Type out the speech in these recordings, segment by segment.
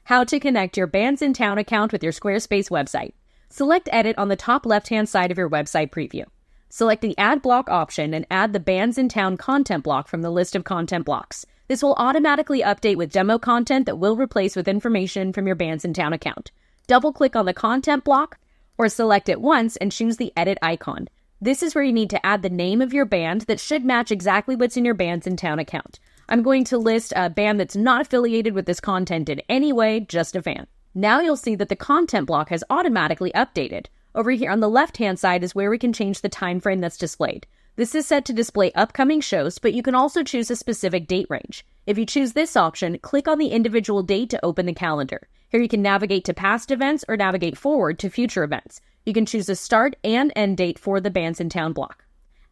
How to connect your Bandsintown account with your Squarespace website. Select Edit on the top left-hand side of your website preview. Select the Add Block option and add the Bandsintown content block from the list of content blocks. This will automatically update with demo content that will replace with information from your Bandsintown account. Double-click on the content block or select it once and choose the Edit icon. This is where you need to add the name of your band that should match exactly what's in your Bandsintown account. I'm going to list a band that's not affiliated with this content in any way, just a fan. Now you'll see that the content block has automatically updated. Over here on the left-hand side is where we can change the time frame that's displayed. This is set to display upcoming shows, but you can also choose a specific date range. If you choose this option, click on the individual date to open the calendar. Here you can navigate to past events or navigate forward to future events. You can choose a start and end date for the Bandsintown block.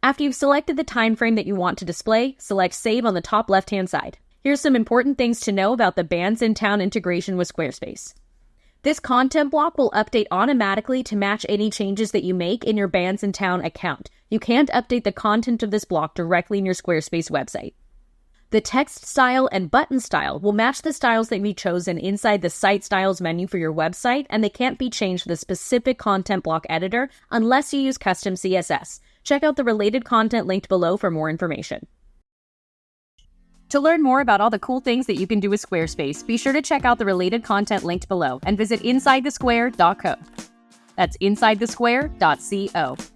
After you've selected the time frame that you want to display, select Save on the top left-hand side. Here's some important things to know about the Bandsintown integration with Squarespace. This content block will update automatically to match any changes that you make in your Bandsintown account. You can't update the content of this block directly in your Squarespace website. The text style and button style will match the styles that you've chosen inside the Site Styles menu for your website, and they can't be changed with a specific content block editor unless you use custom CSS. Check out the related content linked below for more information. To learn more about all the cool things that you can do with Squarespace, be sure to check out the related content linked below and visit InsideTheSquare.co. That's InsideTheSquare.co.